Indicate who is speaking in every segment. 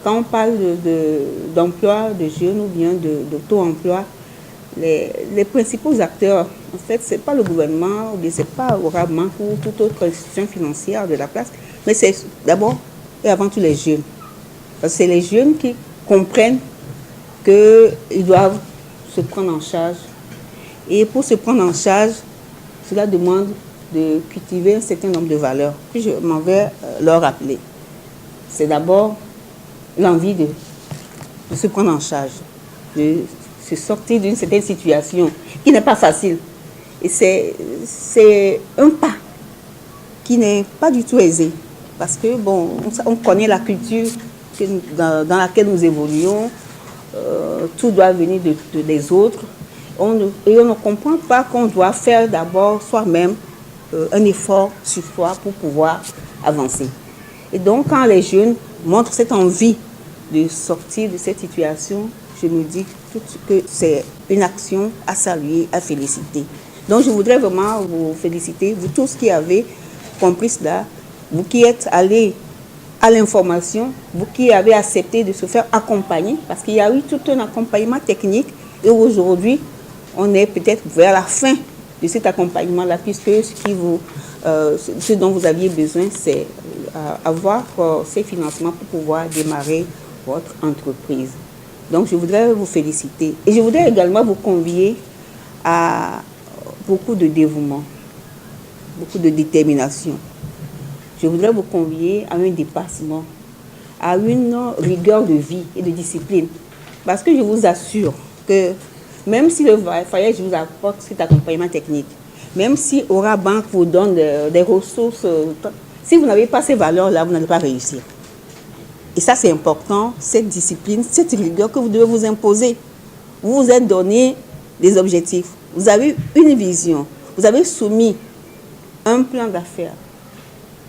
Speaker 1: Quand on parle d'emploi de jeunes ou bien de taux-emploi, les principaux acteurs, en fait, ce n'est pas le gouvernement, ou bien ce n'est pas Orabank ou toute autre institution financière de la place, mais c'est d'abord et avant tout les jeunes. Parce que c'est les jeunes qui comprennent qu'ils doivent se prendre en charge. Et pour se prendre en charge, cela demande de cultiver un certain nombre de valeurs que je m'en vais leur rappeler. C'est d'abord l'envie de se prendre en charge, de se sortir d'une certaine situation qui n'est pas facile. Et c'est un pas qui n'est pas du tout aisé. Parce que, bon, on connaît la culture dans laquelle nous évoluons, tout doit venir des autres. Et on ne comprend pas qu'on doit faire d'abord soi-même un effort sur soi pour pouvoir avancer. Et donc, quand les jeunes montrent cette envie de sortir de cette situation, je me dis que c'est une action à saluer, à féliciter. Donc, je voudrais vraiment vous féliciter, vous tous qui avez compris cela, vous qui êtes allés à l'information, vous qui avez accepté de se faire accompagner, parce qu'il y a eu tout un accompagnement technique, et aujourd'hui, on est peut-être vers la fin de cet accompagnement-là, puisque ce dont vous aviez besoin, c'est avoir ces financements pour pouvoir démarrer votre entreprise. Donc, je voudrais vous féliciter. Et je voudrais également vous convier à beaucoup de dévouement, beaucoup de détermination. Je voudrais vous convier à un dépassement, à une rigueur de vie et de discipline. Parce que je vous assure que même si le Fayège vous apporte cet accompagnement technique, même si Orabank vous donne des ressources, si vous n'avez pas ces valeurs-là, vous n'allez pas réussir. Et ça, c'est important, cette discipline, cette rigueur que vous devez vous imposer. Vous vous êtes donné des objectifs, vous avez une vision, vous avez soumis un plan d'affaires.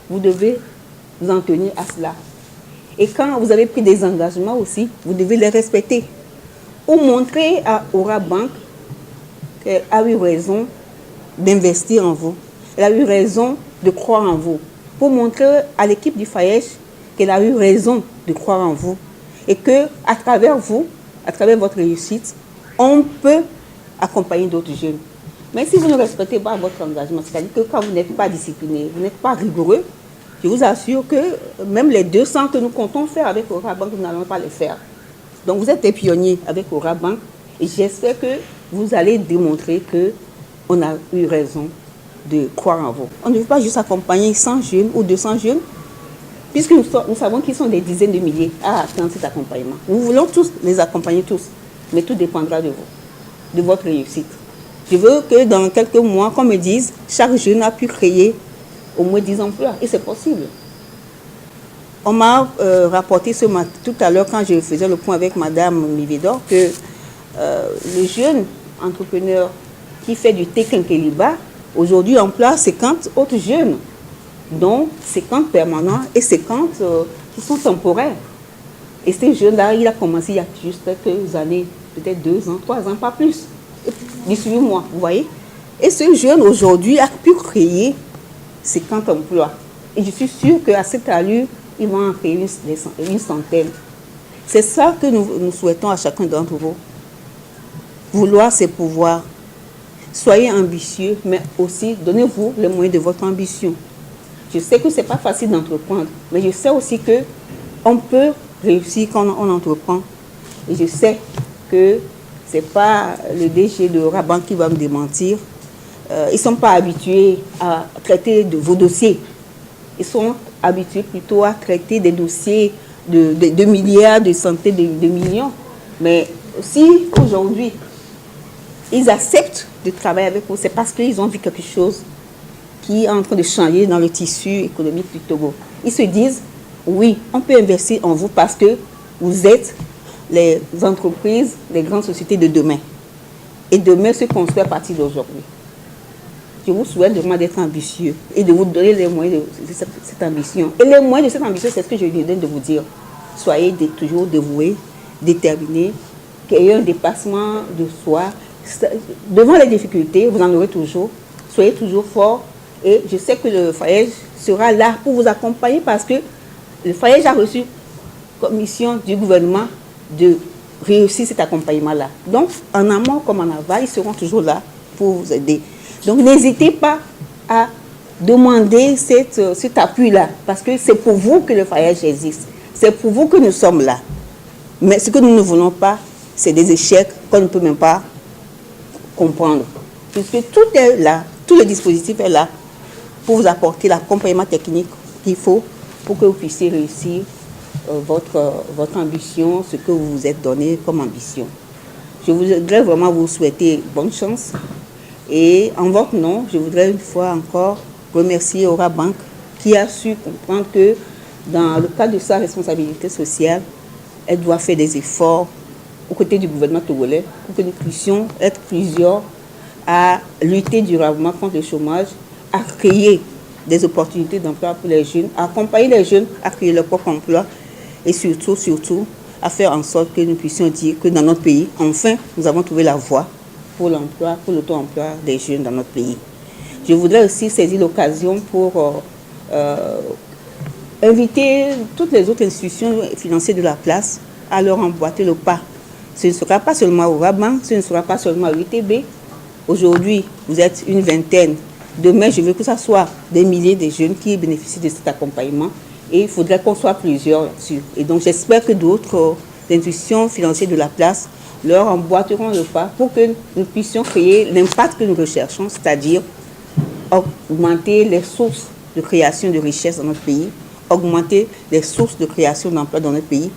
Speaker 1: Vous devez vous en tenir à cela. Et quand vous avez pris des engagements aussi, vous devez les respecter. Pour montrer à Orabank qu'elle a eu raison d'investir en vous. Elle a eu raison de croire en vous. Pour montrer à l'équipe du Fayège qu'elle a eu raison de croire en vous. Et qu'à travers vous, à travers votre réussite, on peut accompagner d'autres jeunes. Mais si vous ne respectez pas votre engagement, c'est-à-dire que quand vous n'êtes pas discipliné, vous n'êtes pas rigoureux, je vous assure que même les 200 que nous comptons faire avec Orabank, nous n'allons pas les faire. Donc vous êtes des pionniers avec Orabank et j'espère que vous allez démontrer qu'on a eu raison de croire en vous. On ne veut pas juste accompagner 100 jeunes ou 200 jeunes, puisque nous savons qu'ils sont des dizaines de milliers à attendre cet accompagnement. Nous voulons tous les accompagner tous, mais tout dépendra de vous, de votre réussite. Je veux que dans quelques mois, qu'on me dise, chaque jeune a pu créer au moins 10 emplois. Et c'est possible. On m'a rapporté tout à l'heure, quand je faisais le point avec Madame Mividor, que le jeune entrepreneur qui fait du Tekenkeliba, aujourd'hui emploie 50 autres jeunes, dont 50 permanents et 50 qui sont temporaires. Et ces jeunes-là, il a commencé il y a juste quelques années, peut-être 2 ans, 3 ans, pas plus. 18 mois, vous voyez. Et ce jeune, aujourd'hui, a pu créer 50 emplois. Et je suis sûre qu'à cette allure, ils vont en créer une centaine. C'est ça que nous souhaitons à chacun d'entre vous. Vouloir, c'est pouvoir. Soyez ambitieux, mais aussi donnez-vous les moyens de votre ambition. Je sais que ce n'est pas facile d'entreprendre, mais je sais aussi qu'on peut réussir quand on entreprend. Et je sais que ce n'est pas le DG de Orabank qui va me démentir. Ils ne sont pas habitués à traiter de vos dossiers. Ils sont habitués plutôt à traiter des dossiers de milliards, de centaines de millions. Mais si aujourd'hui, ils acceptent de travailler avec vous, c'est parce qu'ils ont vu quelque chose qui est en train de changer dans le tissu économique du Togo. Ils se disent, oui, on peut investir en vous parce que vous êtes les entreprises, les grandes sociétés de demain. Et demain se construit à partir d'aujourd'hui. Je vous souhaite vraiment d'être ambitieux et de vous donner les moyens de cette ambition. Et les moyens de cette ambition, c'est ce que je viens de vous dire. Soyez toujours dévoués, déterminés, qu'il y ait un dépassement de soi. Devant les difficultés, vous en aurez toujours. Soyez toujours forts. Et je sais que le Fayège sera là pour vous accompagner parce que le Fayège a reçu mission du gouvernement de réussir cet accompagnement-là. Donc, en amont comme en aval, ils seront toujours là pour vous aider. Donc, n'hésitez pas à demander cet appui-là, parce que c'est pour vous que le FAEJ existe. C'est pour vous que nous sommes là. Mais ce que nous ne voulons pas, c'est des échecs qu'on ne peut même pas comprendre. Puisque tout est là, tout le dispositif est là pour vous apporter l'accompagnement technique qu'il faut pour que vous puissiez réussir votre ambition, ce que vous vous êtes donné comme ambition. Je voudrais vraiment vous souhaiter bonne chance. Et en votre nom, je voudrais une fois encore remercier Aura Bank qui a su comprendre que dans le cadre de sa responsabilité sociale, elle doit faire des efforts aux côtés du gouvernement togolais pour que nous puissions être plusieurs à lutter durablement contre le chômage, à créer des opportunités d'emploi pour les jeunes, à accompagner les jeunes à créer leur propre emploi et surtout, à faire en sorte que nous puissions dire que dans notre pays, enfin, nous avons trouvé la voie pour l'emploi, pour l'auto-emploi des jeunes dans notre pays. Je voudrais aussi saisir l'occasion pour inviter toutes les autres institutions financières de la place à leur emboîter le pas. Ce ne sera pas seulement Aura Bank, ce ne sera pas seulement UTB. Aujourd'hui, vous êtes une vingtaine. Demain, je veux que ce soit des milliers de jeunes qui bénéficient de cet accompagnement. Et il faudrait qu'on soit plusieurs là-dessus. Et donc, j'espère que d'autres institutions financières de la place leur emboîteront le pas pour que nous puissions créer l'impact que nous recherchons, c'est-à-dire augmenter les sources de création de richesse dans notre pays, augmenter les sources de création d'emplois dans notre pays.